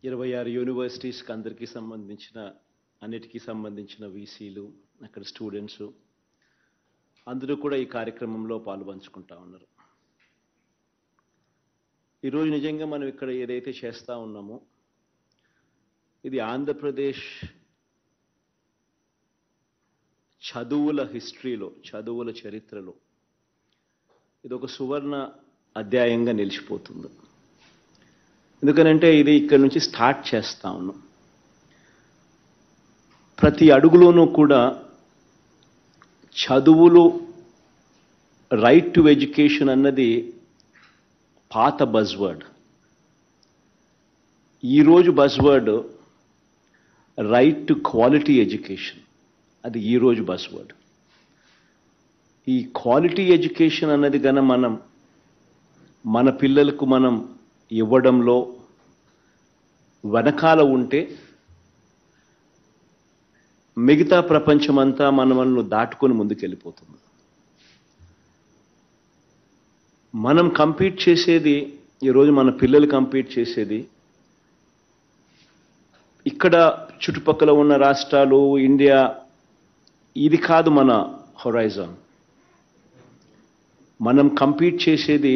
26 యూనివర్సిటీస్కి అందరికీ సంబంధించిన అన్నిటికీ సంబంధించిన వీసీలు అక్కడ స్టూడెంట్స్ అందరూ కూడా ఈ కార్యక్రమంలో పాల్పంచుకుంటా ఉన్నారు. ఈరోజు నిజంగా మనం ఇక్కడ ఏదైతే చేస్తూ ఉన్నామో ఇది ఆంధ్రప్రదేశ్ చదువుల హిస్టరీలో, చదువుల చరిత్రలో ఇది ఒక సువర్ణ అధ్యాయంగా నిలిచిపోతుంది. ఎందుకనంటే ఇది ఇక్కడ నుంచి స్టార్ట్ చేస్తా ఉన్నాం. ప్రతి అడుగులోనూ కూడా చదువులు, రైట్ టు ఎడ్యుకేషన్ అన్నది పాత బజ్వర్డ్. ఈరోజు buzzword right to quality education, అది ఈరోజు బజ్వర్డ్. ఈ క్వాలిటీ ఎడ్యుకేషన్ అన్నది గన మనం మన పిల్లలకు మనం ఇవ్వడంలో వెనకాల ఉంటే మిగతా ప్రపంచమంతా మనల్ని దాటుకొని ముందుకెళ్ళిపోతుంది. మనం కంపీట్ చేసేది, ఈరోజు మన పిల్లలు కంపీట్ చేసేది ఇక్కడ చుట్టుపక్కల ఉన్న రాష్ట్రాలు, ఇండియా, ఇది కాదు మన హొరైజన్. మనం కంపీట్ చేసేది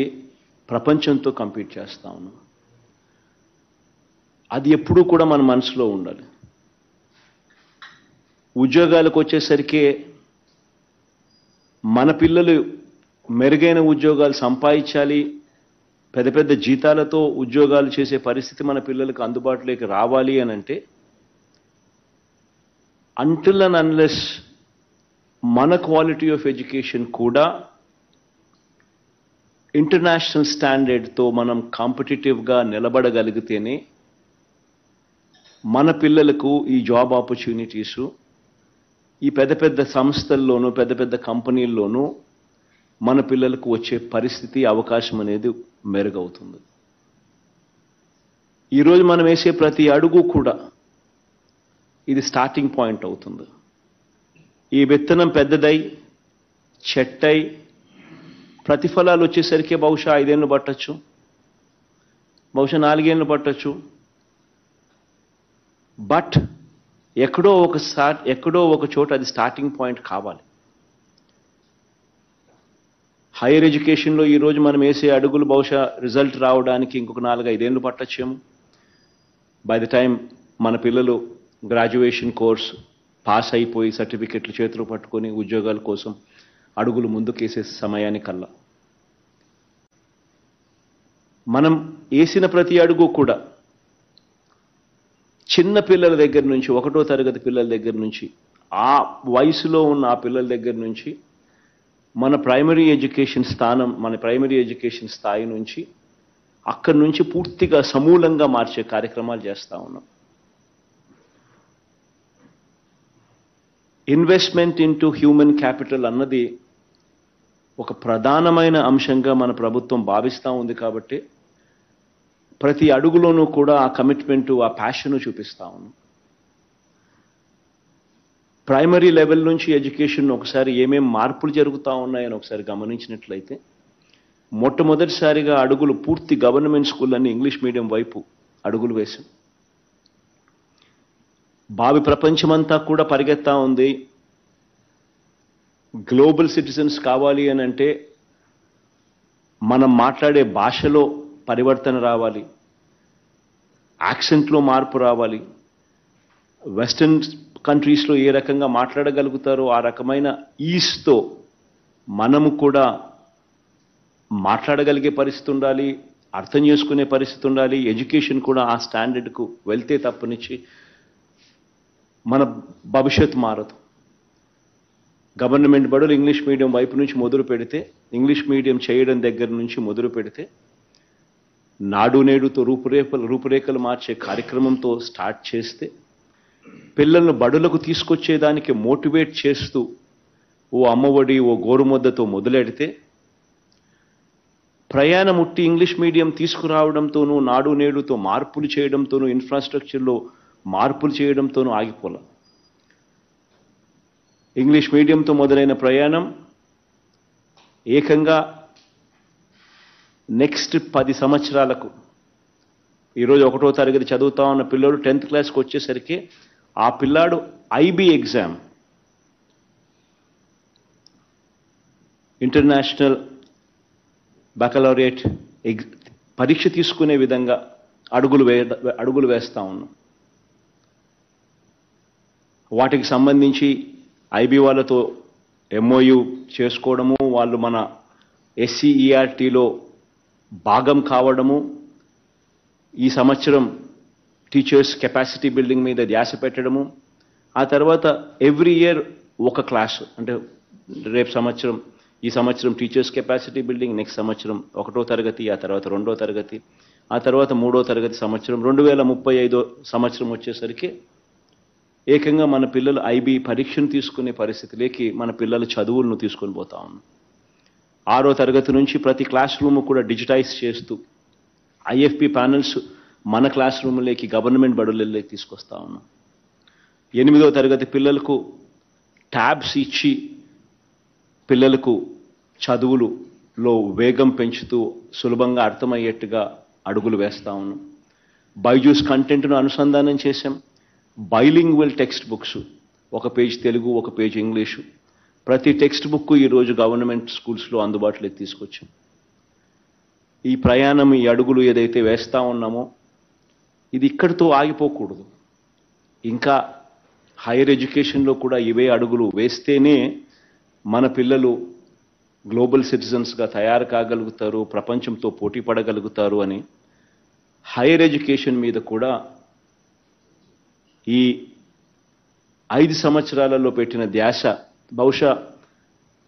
ప్రపంచంతో కంపీట్ చేస్తా ఉన్నాం. అది ఎప్పుడూ కూడా మన మనసులో ఉండాలి. ఉద్యోగాలకు వచ్చేసరికి మన పిల్లలు మెరుగైన ఉద్యోగాలు సంపాదించాలి, పెద్ద పెద్ద జీతాలతో ఉద్యోగాలు చేసే పరిస్థితి మన పిల్లలకు అందుబాటులోకి రావాలి అని అంటే అంటిల్ అండ్ అన్లెస్ మన క్వాలిటీ ఆఫ్ ఎడ్యుకేషన్ కూడా ఇంటర్నేషనల్ స్టాండర్డ్తో మనం కాంపిటేటివ్గా నిలబడగలిగితేనే మన పిల్లలకు ఈ జాబ్ ఆపర్చునిటీసు ఈ పెద్ద పెద్ద సంస్థల్లోనూ, పెద్ద పెద్ద కంపెనీల్లోనూ మన పిల్లలకు వచ్చే పరిస్థితి, అవకాశం అనేది మెరుగవుతుంది. ఈరోజు మనం వేసే ప్రతి అడుగు కూడా ఇది స్టార్టింగ్ పాయింట్ అవుతుంది. ఈ విత్తనం పెద్దదై, చెట్టై, ప్రతిఫలాలు వచ్చేసరికి బహుశా 5 ఏళ్ళు పట్టచ్చు, బహుశా 4 ఏళ్ళు పట్టచ్చు. బట్ ఎక్కడో ఒక చోట అది స్టార్టింగ్ పాయింట్ కావాలి. హైయర్ ఎడ్యుకేషన్లో ఈరోజు మనం వేసే అడుగులు బహుశా రిజల్ట్ రావడానికి ఇంకొక 4-5 ఏళ్ళు పట్టచ్చేమో. బై ద టైం మన పిల్లలు గ్రాడ్యుయేషన్ కోర్స్ పాస్ అయిపోయి సర్టిఫికెట్లు చేతులు పట్టుకొని ఉద్యోగాల కోసం అడుగులు ముందుకేసే సమయానికల్లా మనం వేసిన ప్రతి అడుగు కూడా చిన్న పిల్లల దగ్గర నుంచి, 1వ తరగతి పిల్లల దగ్గర నుంచి, ఆ వయసులో ఉన్న ఆ పిల్లల దగ్గర నుంచి మన ప్రైమరీ ఎడ్యుకేషన్ స్థాయి నుంచి అక్కడి నుంచి పూర్తిగా సమూలంగా మార్చే కార్యక్రమాలు చేస్తూ ఉన్నాం. ఇన్వెస్ట్మెంట్ ఇంటూ హ్యూమన్ క్యాపిటల్ అన్నది ఒక ప్రధానమైన అంశంగా మన ప్రభుత్వం భావిస్తూ ఉంది. కాబట్టి ప్రతి అడుగులోనూ కూడా ఆ కమిట్మెంటు, ఆ ప్యాషను చూపిస్తూ ఉన్నాం. ప్రైమరీ లెవెల్ నుంచి ఎడ్యుకేషన్ ఒకసారి ఏమేం మార్పులు జరుగుతూ ఉన్నాయని ఒకసారి గమనించినట్లయితే మొట్టమొదటిసారిగా అడుగులు పూర్తి గవర్నమెంట్ స్కూళ్ళన్నీ ఇంగ్లీష్ మీడియం వైపు అడుగులు వేశాం. భావి ప్రపంచమంతా కూడా పరిగెత్తా ఉంది. గ్లోబల్ సిటిజన్స్ కావాలి అని అంటే మనం మాట్లాడే భాషలో పరివర్తన రావాలి, యాక్సెంట్లో మార్పు రావాలి. వెస్టర్న్ కంట్రీస్లో ఏ రకంగా మాట్లాడగలుగుతారో ఆ రకమైన ఈస్తో మనము కూడా మాట్లాడగలిగే పరిస్థితి ఉండాలి, అర్థం చేసుకునే పరిస్థితి ఉండాలి. ఎడ్యుకేషన్ కూడా ఆ స్టాండర్డ్కు వెళ్తే తప్పనిచ్చి మన భవిష్యత్తు మారదు. గవర్నమెంట్ బడులు ఇంగ్లీష్ మీడియం వైపు నుంచి మొదలు పెడితే, ఇంగ్లీష్ మీడియం చేయడం దగ్గర నుంచి మొదలు పెడితే, నాడు నేడుతో రూపురేఖలు మార్చే కార్యక్రమంతో స్టార్ట్ చేస్తే, పిల్లలను బడులకు తీసుకొచ్చేదానికి మోటివేట్ చేస్తూ ఓ అమ్మఒడి, ఓ గోరుముద్దతో మొదలెడితే, ప్రయాణం ఉట్టి ఇంగ్లీష్ మీడియం తీసుకురావడంతోనూ, నాడు నేడుతో మార్పులు చేయడంతోనూ, ఇన్ఫ్రాస్ట్రక్చర్లో మార్పులు చేయడంతోనూ ఆగిపోలే. ఇంగ్లీష్ మీడియంతో మొదలైన ప్రయాణం ఏకంగా నెక్స్ట్ 10 సంవత్సరాలకు ఈరోజు 1వ తరగతి చదువుతా ఉన్న పిల్లోడు 10th క్లాస్కి వచ్చేసరికి ఆ పిల్లాడు ఐబీ ఎగ్జామ్, ఇంటర్నేషనల్ బకలౌరియట్ పరీక్ష తీసుకునే విధంగా అడుగులు వేస్తా ఉన్నాం. వాటికి సంబంధించి ఐబీ వాళ్ళతో ఎంఓయు చేసుకోవడము, వాళ్ళు మన SCERTలో భాగం కావడము, ఈ సంవత్సరం టీచర్స్ కెపాసిటీ బిల్డింగ్ మీద ధ్యాస పెట్టడము, ఆ తర్వాత ఎవ్రీ ఇయర్ ఒక క్లాస్, అంటే ఈ సంవత్సరం టీచర్స్ కెపాసిటీ బిల్డింగ్, నెక్స్ట్ సంవత్సరం 1వ తరగతి, ఆ తర్వాత 2వ తరగతి, ఆ తర్వాత 3వ తరగతి సంవత్సరం, 2035 సంవత్సరం వచ్చేసరికి ఏకంగా మన పిల్లలు ఐబీ పరీక్షను తీసుకునే పరిస్థితిలోకి మన పిల్లల చదువులను తీసుకొని పోతా ఉన్నాం. 6వ తరగతి నుంచి ప్రతి క్లాస్ రూమ్ కూడా డిజిటైజ్ చేస్తూ IFP ప్యానల్స్ మన క్లాస్ రూమ్లోకి, గవర్నమెంట్ బడులలోకి తీసుకొస్తా ఉన్నాం. 8వ తరగతి పిల్లలకు ట్యాబ్స్ ఇచ్చి పిల్లలకు చదువులలో వేగం పెంచుతూ సులభంగా అర్థమయ్యేట్టుగా అడుగులు వేస్తా ఉన్నాం. బైజూస్ కంటెంట్ను అనుసంధానం చేశాం. బైలింగ్వల్ టెక్స్ట్ బుక్స్, ఒక పేజ్ తెలుగు, ఒక పేజ్ ఇంగ్లీషు, ప్రతి టెక్స్ట్ బుక్ ఈరోజు గవర్నమెంట్ స్కూల్స్లో అందుబాటులోకి తీసుకొచ్చాం. ఈ ప్రయాణం, ఈ అడుగులు ఏదైతే వేస్తా ఉన్నామో ఇది ఇక్కడితో ఆగిపోకూడదు. ఇంకా హైయర్ ఎడ్యుకేషన్లో కూడా ఇవే అడుగులు వేస్తేనే మన పిల్లలు గ్లోబల్ సిటిజన్స్గా తయారు కాగలుగుతారు, ప్రపంచంతో పోటీ పడగలుగుతారు అని హైయర్ ఎడ్యుకేషన్ మీద కూడా ఈ 5 సంవత్సరాలలో పెట్టిన ధ్యాస, బహుశా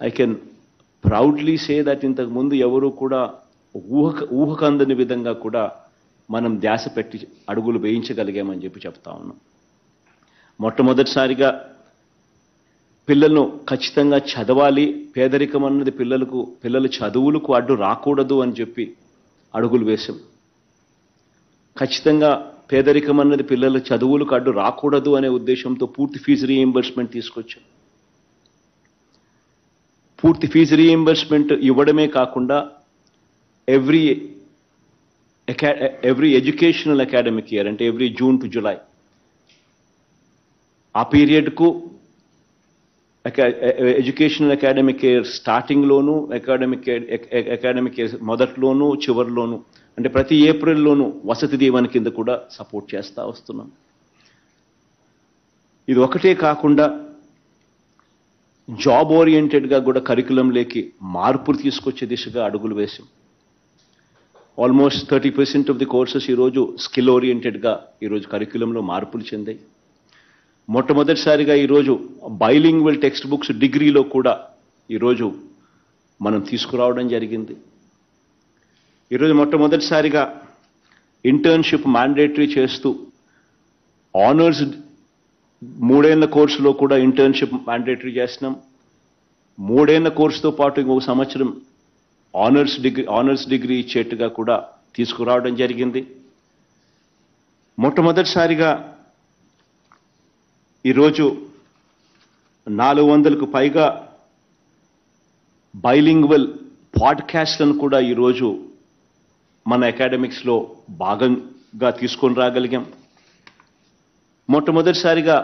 I can proudly say that ఇంతకుముందు ఎవరు కూడా ఊహకందని విధంగా కూడా మనం ధ్యాస పెట్టి అడుగులు వేయించగలిగామని చెప్తా ఉన్నాం. మొట్టమొదటిసారిగా పిల్లలను ఖచ్చితంగా చదవాలి, పేదరికం అన్నది పిల్లల చదువులకు అడ్డు రాకూడదు అని చెప్పి అడుగులు వేశాం. ఖచ్చితంగా పేదరికం అన్నది పిల్లల చదువులకు అడ్డు రాకూడదు అనే ఉద్దేశంతో పూర్తి ఫీజు రీయింబర్స్మెంట్ తీసుకొచ్చాం. పూర్తి ఫీజు రీయింబర్స్మెంట్ ఇవ్వడమే కాకుండా ఎవ్రీ ఎడ్యుకేషనల్ అకాడమిక్ ఇయర్, అంటే ఎవ్రీ జూన్ టు జులై, ఆ పీరియడ్కు ఎడ్యుకేషనల్ అకాడమిక్ ఇయర్ స్టార్టింగ్లోనూ, అకాడమిక్ ఇయర్ మొదట్లోనూ, చివరిలోనూ, అంటే ప్రతి ఏప్రిల్లోనూ వసతి దీవెన కింద కూడా సపోర్ట్ చేస్తూ వస్తున్నాం. ఇది ఒకటే కాకుండా జాబ్ ఓరియంటెడ్గా కూడా కరికులంలోకి మార్పులు తీసుకొచ్చే దిశగా అడుగులు వేశాం. ఆల్మోస్ట్ 30% ఆఫ్ ది కోర్సెస్ ఈరోజు స్కిల్ ఓరియంటెడ్గా ఈరోజు కరికులంలో మార్పులు చెందాయి. మొట్టమొదటిసారిగా ఈరోజు బైలింగ్వల్ టెక్స్ట్ బుక్స్ డిగ్రీలో కూడా ఈరోజు మనం తీసుకురావడం జరిగింది. ఈరోజు మొట్టమొదటిసారిగా ఇంటర్న్షిప్ మ్యాండేటరీ చేస్తూ ఆనర్స్ 3 ఏళ్ల కోర్సులో కూడా ఇంటర్న్షిప్ మ్యాండేటరీ చేస్తున్నాం. 3 ఏళ్ల కోర్సుతో పాటు ఇంకొక సంవత్సరం ఆనర్స్ డిగ్రీ ఇచ్చేట్టుగా కూడా తీసుకురావడం జరిగింది. మొట్టమొదటిసారిగా ఈరోజు 400కు పైగా బైలింగ్వల్ పాడ్కాస్ట్లను కూడా ఈరోజు మన అకాడమిక్స్లో భాగంగా తీసుకొని రాగలిగాం. మొట్టమొదటిసారిగా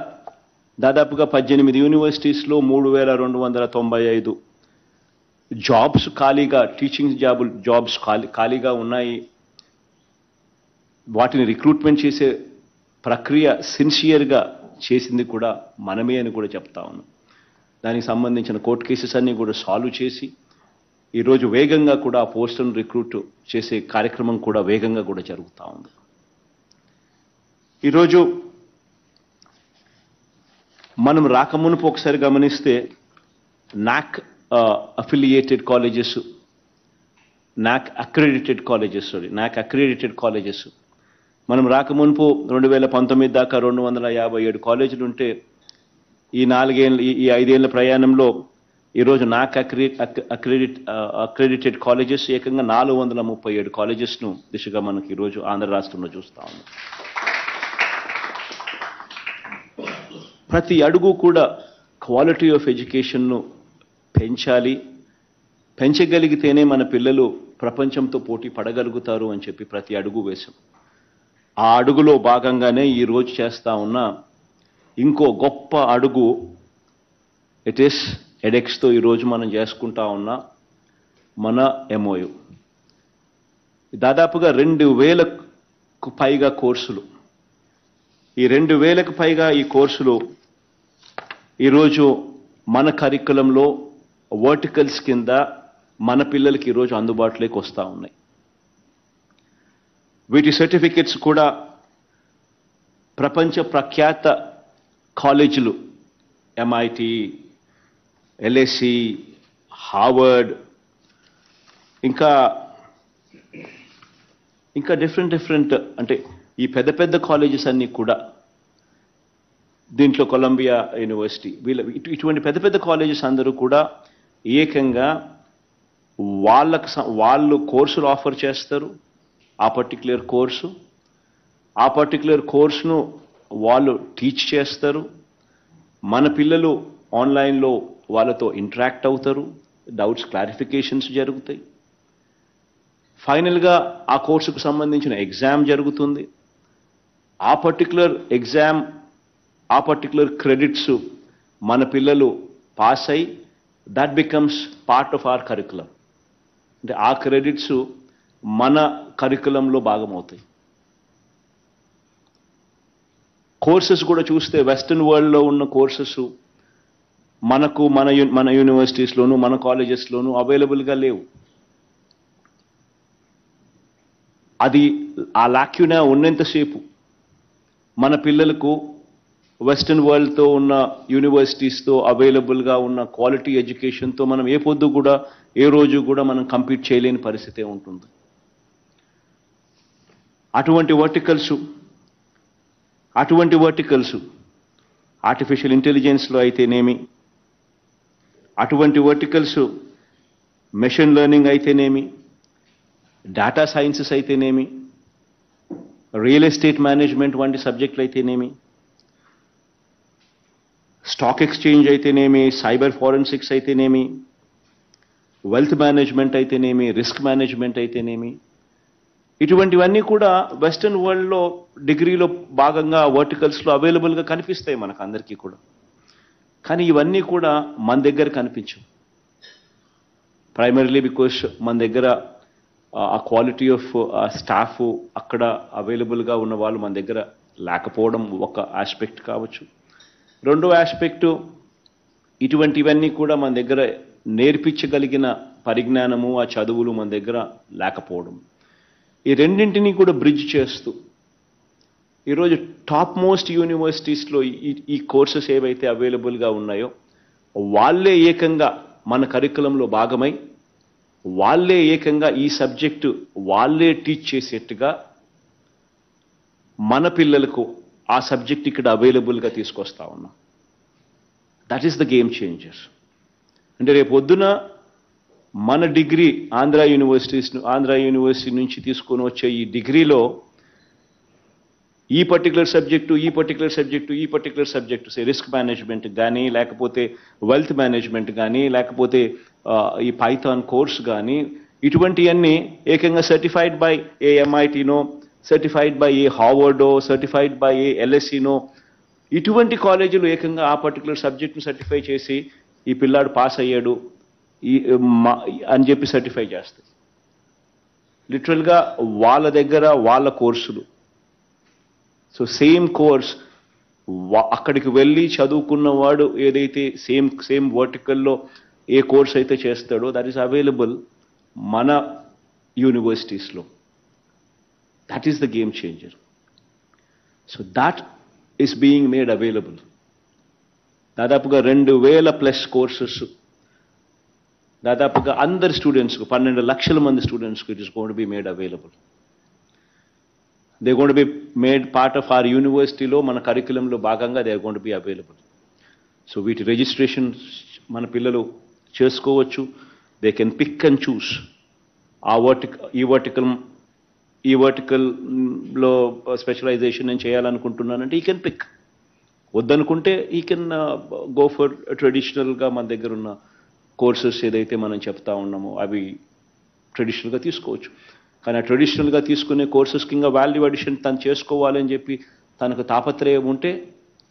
దాదాపుగా 18 యూనివర్సిటీస్లో 3295 జాబ్స్ ఖాళీగా, టీచింగ్ జాబ్స్ ఖాళీగా ఉన్నాయి. వాటిని రిక్రూట్మెంట్ చేసే ప్రక్రియ సిన్సియర్గా చేసింది కూడా మనమే అని కూడా చెప్తా ఉన్నాం. దానికి సంబంధించిన కోర్టు కేసెస్ అన్నీ కూడా సాల్వ్ చేసి ఈరోజు వేగంగా కూడా ఆ పోస్టులను రిక్రూట్ చేసే కార్యక్రమం కూడా వేగంగా కూడా జరుగుతూ ఉంది. ఈరోజు మనం రాకమునుపు ఒకసారి గమనిస్తే నాక్ అఫిలియేటెడ్ కాలేజెస్, నాక్ అక్రెడిటెడ్ కాలేజెస్ మనం రాకమునుపు 2019 దాకా 257 కాలేజీలు ఉంటే ఈ 5 ఏళ్ల ప్రయాణంలో ఈరోజు నాక్ అక్రెడిటెడ్ కాలేజెస్ ఏకంగా 437 కాలేజెస్ను దిశగా మనకి ఈరోజు ఆంధ్ర రాష్ట్రంలో చూస్తా ఉన్నాం. ప్రతి అడుగు కూడా క్వాలిటీ ఆఫ్ ఎడ్యుకేషన్ను పెంచాలి, పెంచగలిగితేనే మన పిల్లలు ప్రపంచంతో పోటీ పడగలుగుతారు అని చెప్పి ప్రతి అడుగు వేశాం. ఆ అడుగులో భాగంగానే ఈరోజు చేస్తా ఉన్న ఇంకో గొప్ప అడుగు ఇట్ ఈస్ ఎడెక్స్తో ఈరోజు మనం చేసుకుంటా ఉన్న మన ఎంఓయు. దాదాపుగా 2000కు పైగా కోర్సులు, ఈ 2000కు పైగా ఈ కోర్సులు ఈరోజు మన కరికులంలో వర్టికల్స్ కింద మన పిల్లలకి ఈరోజు అందుబాటులోకి వస్తూ ఉన్నాయి. వీటి సర్టిఫికెట్స్ కూడా ప్రపంచ ప్రఖ్యాత కాలేజీలు MIT, LSE, హార్వర్డ్, ఇంకా డిఫరెంట్ అంటే ఈ పెద్ద పెద్ద కాలేజెస్ అన్నీ కూడా, దీంట్లో కొలంబియా యూనివర్సిటీ, ఇటువంటి పెద్ద పెద్ద కాలేజెస్ అందరూ కూడా ఏకంగా వాళ్ళు కోర్సులు ఆఫర్ చేస్తారు. ఆ పర్టిక్యులర్ కోర్సును వాళ్ళు టీచ్ చేస్తారు. మన పిల్లలు ఆన్లైన్లో వాళ్ళతో ఇంటరాక్ట్ అవుతారు, డౌట్స్ క్లారిఫికేషన్స్ జరుగుతాయి. ఫైనల్గా ఆ కోర్సుకు సంబంధించిన ఎగ్జామ్ జరుగుతుంది. ఆ పర్టిక్యులర్ క్రెడిట్స్ మన పిల్లలు పాస్ అయి that becomes part of hour curriculum. అంటే ఆ క్రెడిట్స్ మన కరికులంలో భాగమవుతాయి. కోర్సెస్ కూడా చూస్తే వెస్టర్న్ వరల్డ్లో ఉన్న కోర్సెస్ మనకు మన యూనివర్సిటీస్లోను మన కాలేజెస్లోనూ అవైలబుల్గా లేవు. అది ఆ లాక్యూనా ఉన్నంతసేపు మన పిల్లలకు వెస్టర్న్ వరల్డ్తో ఉన్న యూనివర్సిటీస్తో అవైలబుల్గా ఉన్న క్వాలిటీ ఎడ్యుకేషన్తో మనం ఏ రోజు కూడా మనం కంపీట్ చేయలేని పరిస్థితే ఉంటుంది. అటువంటి వర్టికల్స్ ఆర్టిఫిషియల్ ఇంటెలిజెన్స్లో అయితేనేమి, అటువంటి వర్టికల్స్ మెషిన్ లెర్నింగ్ అయితేనేమి, డేటా సైన్సెస్ అయితేనేమి, రియల్ ఎస్టేట్ మేనేజ్మెంట్ వంటి సబ్జెక్టులు అయితేనేమి, స్టాక్ ఎక్స్చేంజ్ అయితేనేమి, సైబర్ ఫోరెన్సిక్స్ అయితేనేమి, వెల్త్ మేనేజ్మెంట్ అయితేనేమి, రిస్క్ మేనేజ్మెంట్ అయితేనేమి, ఇటువంటివన్నీ కూడా వెస్టర్న్ వరల్డ్లో డిగ్రీలో భాగంగా వర్టికల్స్లో అవైలబుల్గా కనిపిస్తాయి మనకు అందరికీ కూడా. కానీ ఇవన్నీ కూడా మన దగ్గర కనిపించవు. ప్రైమరీలీ బికాస్ మన దగ్గర ఆ క్వాలిటీ ఆఫ్ స్టాఫ్ అక్కడ అవైలబుల్గా ఉన్న వాళ్ళు మన దగ్గర లేకపోవడం ఒక ఆస్పెక్ట్ కావచ్చు. రెండో ఆస్పెక్టు, ఇటువంటివన్నీ కూడా మన దగ్గర నేర్పించగలిగిన పరిజ్ఞానము, ఆ చదువులు మన దగ్గర లేకపోవడం. ఈ రెండింటినీ కూడా బ్రిడ్జ్ చేస్తూ ఈరోజు టాప్ మోస్ట్ యూనివర్సిటీస్లో ఈ కోర్సెస్ ఏవైతే అవైలబుల్గా ఉన్నాయో వాళ్ళే ఏకంగా మన కరికులంలో భాగమై వాళ్ళే ఏకంగా ఈ సబ్జెక్టు వాళ్ళే టీచ్ చేసేట్టుగా మన పిల్లలకు ఆ సబ్జెక్ట్ ఇక్కడ అవైలబుల్గా తీసుకొస్తా ఉన్నాం. That is the game changer. అంటే రేపు పొద్దున మన డిగ్రీ ఆంధ్ర యూనివర్సిటీ నుంచి తీసుకొని వచ్చే ఈ డిగ్రీలో ఈ పర్టికులర్ సబ్జెక్టు రిస్క్ మేనేజ్మెంట్ కానీ, లేకపోతే వెల్త్ మేనేజ్మెంట్ కానీ, లేకపోతే ఈ పైథాన్ కోర్స్ కానీ, ఇటువంటివన్నీ ఏకంగా సర్టిఫైడ్ బై ఏ MITనో, సర్టిఫైడ్ బై ఏ హార్వర్డో, సర్టిఫైడ్ బై ఏ LSEనో, ఇటువంటి కాలేజీలు ఏకంగా ఆ పర్టికులర్ సబ్జెక్ట్ను సర్టిఫై చేసి ఈ పిల్లాడు పాస్ అయ్యాడు అని చెప్పి సర్టిఫై చేస్తాయి. లిటరల్గా వాళ్ళ దగ్గర వాళ్ళ కోర్సులు. సో సేమ్ కోర్స్ అక్కడికి వెళ్ళి చదువుకున్నవాడు ఏదైతే సేమ్ వర్టికల్లో ఏ కోర్స్ అయితే చేస్తాడో దట్ ఈస్ అవైలబుల్ మన యూనివర్సిటీస్లో. That is the game changer. So that is being made available. దాదాపుగా 2000+ కోర్సెస్ దాదాపుగా అందరి స్టూడెంట్స్కు 12 లక్షల మంది స్టూడెంట్స్కు it is going to be made available. They going to be made part of our యూనివర్సిటీలో మన కరికులంలో భాగంగా they are going to be available. So వీటి రిజిస్ట్రేషన్ మన పిల్లలు చేసుకోవచ్చు. They can pick and choose ఈ వర్టికల్లో స్పెషలైజేషన్ నేను చేయాలనుకుంటున్నానంటే ఈ కెన్ పిక్. వద్దనుకుంటే ఈ కెన్ గో ఫర్ ట్రెడిషనల్గా మన దగ్గర ఉన్న కోర్సెస్ ఏదైతే మనం చెప్తా ఉన్నామో అవి ట్రెడిషనల్గా తీసుకోవచ్చు. కానీ ట్రెడిషనల్గా తీసుకునే కోర్సెస్కి ఇంకా వాల్యూ అడిషన్ తను చేసుకోవాలని చెప్పి తనకు తాపత్రయం ఉంటే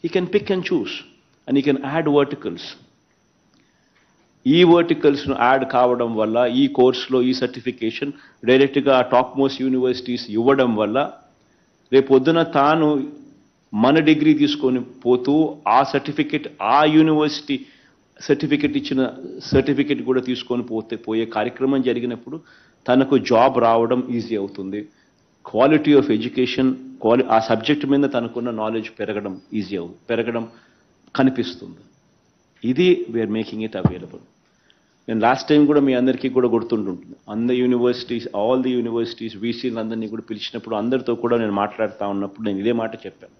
he can pick and choose and he can add verticals. ఈ వర్టికల్స్ను యాడ్ కావడం వల్ల ఈ కోర్సులో ఈ సర్టిఫికేషన్ డైరెక్ట్గా టాప్ మోస్ట్ యూనివర్సిటీస్ ఇవ్వడం వల్ల రేపొద్దున తాను మన డిగ్రీ తీసుకొని పోతూ ఆ సర్టిఫికెట్ ఆ యూనివర్సిటీ ఇచ్చిన సర్టిఫికెట్ కూడా తీసుకొని పోయే కార్యక్రమం జరిగినప్పుడు తనకు జాబ్ రావడం ఈజీ అవుతుంది. క్వాలిటీ ఆఫ్ ఎడ్యుకేషన్ ఆ సబ్జెక్ట్ మీద తనకున్న నాలెడ్జ్ పెరగడం కనిపిస్తుంది. ఇది వీఆర్ మేకింగ్ ఇట్ అవైలబుల్. నేను లాస్ట్ టైం కూడా మీ అందరికీ కూడా గుర్తుంటుంది, ఆల్ ది యూనివర్సిటీస్ వీసీలందరినీ కూడా పిలిచినప్పుడు అందరితో కూడా నేను మాట్లాడుతూ ఉన్నప్పుడు నేను ఇదే మాట చెప్పాను.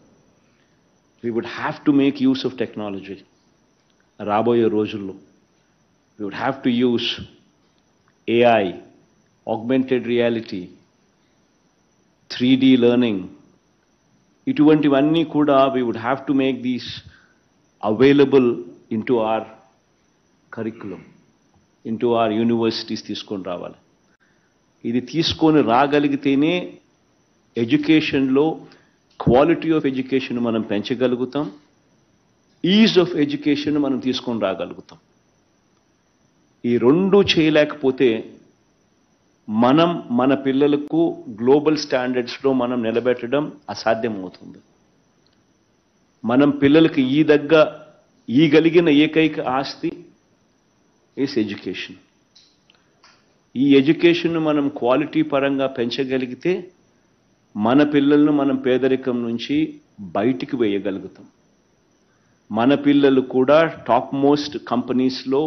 We would have to make use of technology. రాబోయే రోజుల్లో we would have to use AI, augmented reality, 3D learning. ఇటువంటివన్నీ కూడా we would have to make these available into our curriculum, into our universities తీసుకొని రావాలి. ఇది తీసుకొని రాగలిగితేనే ఎడ్యుకేషన్లో quality of education మనం పెంచగలుగుతాం, ఈజ్ ఆఫ్ ఎడ్యుకేషన్ మనం తీసుకొని రాగలుగుతాం. ఈ రెండు చేయలేకపోతే మనం మన పిల్లలకు గ్లోబల్ స్టాండర్డ్స్లో మనం నిలబెట్టడం అసాధ్యం అవుతుంది. మనం పిల్లలకి ఈగలిగిన ఏకైక ఆస్తి ఈజ్ ఎడ్యుకేషన్. ఈ ఎడ్యుకేషన్ను మనం క్వాలిటీ పరంగా పెంచగలిగితే మన పిల్లలను మనం పేదరికం నుంచి బయటికి వేయగలుగుతాం. మన పిల్లలు కూడా టాప్ మోస్ట్ కంపెనీస్లో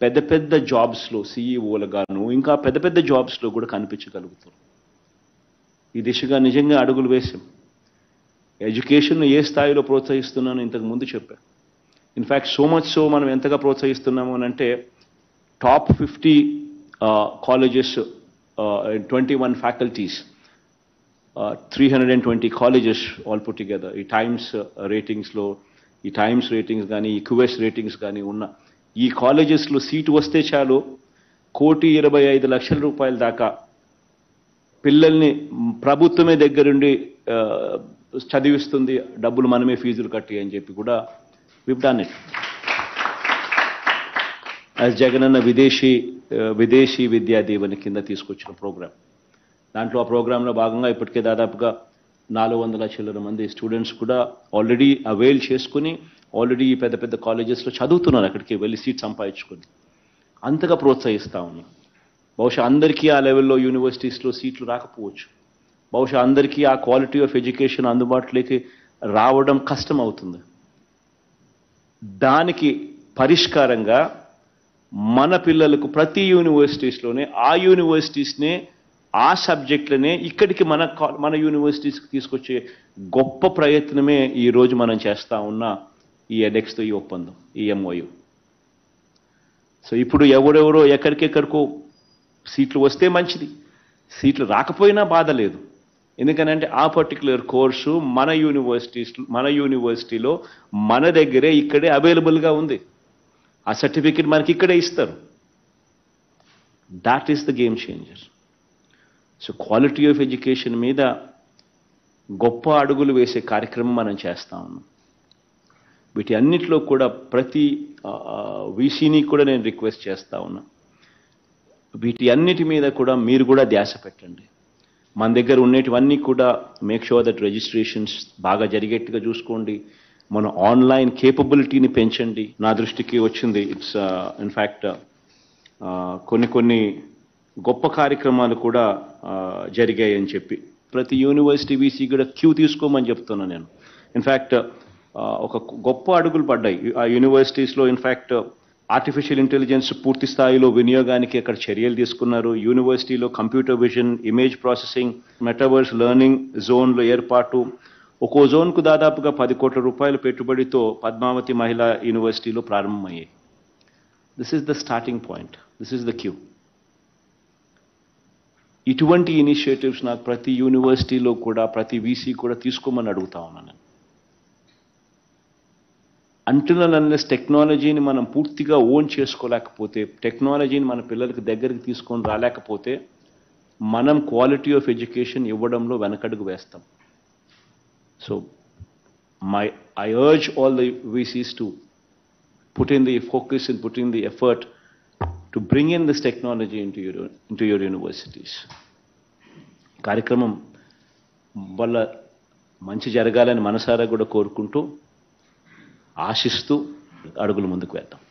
పెద్ద పెద్ద జాబ్స్లో CEOలుగాను ఇంకా పెద్ద పెద్ద జాబ్స్లో కూడా కనిపించగలుగుతారు. ఈ దిశగా నిజంగా అడుగులు వేసాం. ఎడ్యుకేషన్ను ఏ స్థాయిలో ప్రోత్సహిస్తున్నానో ఇంతకు ముందు చెప్పాను. ఇన్ఫ్యాక్ట్ సో మచ్ సో మనం ఎంతగా ప్రోత్సహిస్తున్నాము అని అంటే top 50 colleges, 21 faculties, 320 colleges all put together. ఈ టైమ్స్ రేటింగ్స్ కానీ ఈ QS రేటింగ్స్ కానీ ఉన్న ఈ కాలేజెస్లో సీటు వస్తే చాలు 1,25,00,000 రూపాయల దాకా పిల్లల్ని ప్రభుత్వమే దగ్గరుండి చదివిస్తుంది, డబ్బులు మనమే ఫీజులు కట్టి అని చెప్పి కూడా we've done it. As Jagananna విదేశీ విద్యా దీవెన కింద తీసుకొచ్చిన ప్రోగ్రామ్. దాంట్లో ఆ ప్రోగ్రాంలో భాగంగా ఇప్పటికే దాదాపుగా 400 చిల్లర మంది స్టూడెంట్స్ కూడా ఆల్రెడీ అవైల్ చేసుకుని ఆల్రెడీ పెద్ద పెద్ద కాలేజెస్లో చదువుతున్నారు, అక్కడికి వెళ్ళి సీట్ సంపాదించుకొని. అంతగా ప్రోత్సహిస్తూ ఉన్నాం. బహుశా అందరికీ ఆ లెవెల్లో యూనివర్సిటీస్లో సీట్లు రాకపోవచ్చు, బహుశా అందరికీ ఆ క్వాలిటీ ఆఫ్ ఎడ్యుకేషన్ అందుబాటులోకి రావడం కష్టం అవుతుంది. దానికి పరిష్కారంగా మన పిల్లలకు ప్రతి యూనివర్సిటీస్లోనే ఆ యూనివర్సిటీస్నే ఆ సబ్జెక్టులనే ఇక్కడికి మన యూనివర్సిటీస్కి తీసుకొచ్చే గొప్ప ప్రయత్నమే ఈరోజు మనం చేస్తూ ఉన్న ఈ ఎడెక్స్తో ఈ ఒప్పందం, ఈ MOU. సో ఇప్పుడు ఎవరెవరో ఎక్కడికెక్కడికో సీట్లు వస్తే మంచిది, సీట్లు రాకపోయినా బాధ లేదు. ఎందుకనంటే ఆ పర్టికులర్ కోర్సు మన యూనివర్సిటీలో మన దగ్గరే ఇక్కడే అవైలబుల్గా ఉంది. ఆ సర్టిఫికెట్ మనకి ఇక్కడే ఇస్తారు. That is the game changer. So quality of education మీద గొప్ప అడుగులు వేసే కార్యక్రమం మనం చేస్తా ఉన్నాం. వీటి అన్నిటిలో కూడా ప్రతి వీసీని కూడా నేను రిక్వెస్ట్ చేస్తా ఉన్నా, వీటి అన్నిటి మీద కూడా మీరు కూడా ధ్యాస పెట్టండి. మన దగ్గర ఉండేటివన్నీ కూడా మేక్ షూర్ దట్ రిజిస్ట్రేషన్స్ బాగా జరిగేట్టుగా చూసుకోండి. మన ఆన్లైన్ కేపబిలిటీని పెంచండి. నా దృష్టికి వచ్చింది ఇట్స్ ఇన్ఫ్యాక్ట్ కొన్ని గొప్ప కార్యక్రమాలు కూడా జరిగాయి అని చెప్పి ప్రతి యూనివర్సిటీ వీసీ కూడా క్యూ తీసుకోమని చెప్తున్నా నేను. ఇన్ఫ్యాక్ట్ ఒక గొప్ప అడుగులు పడ్డాయి ఆ యూనివర్సిటీస్లో. ఇన్ఫ్యాక్ట్ ఆర్టిఫిషియల్ ఇంటెలిజెన్స్ పూర్తి స్థాయిలో వినియోగానికి అక్కడ చర్యలు తీసుకున్నారు. యూనివర్సిటీలో computer vision, image processing, metaverse learning జోన్ల ఏర్పాటు. ఒక్కో జోన్కు దాదాపుగా 10 కోట్ల రూపాయల పెట్టుబడితో పద్మావతి మహిళా యూనివర్సిటీలో ప్రారంభమయ్యాయి. This is the starting point, this is the cue. ఇటువంటి ఇనిషియేటివ్స్ నాకు ప్రతి యూనివర్సిటీలో కూడా ప్రతి వీసీ కూడా తీసుకోమని అడుగుతా ఉన్నాను. అంటున్నల్ అన్లెస్ టెక్నాలజీని మనం పూర్తిగా ఓన్ చేసుకోలేకపోతే, టెక్నాలజీని మన పిల్లలకి దగ్గరికి తీసుకొని రాలేకపోతే మనం క్వాలిటీ ఆఫ్ ఎడ్యుకేషన్ ఇవ్వడంలో వెనకడుగు వేస్తాం. So I urge all the VCs to put in the focus and put in the effort to bring in this technology into your universities. కార్యక్రమం వల్ల మంచి జరగాలని మనసారా కూడా కోరుకుంటూ ఆశిస్తూ అడుగులు ముందుకు వేద్దాం.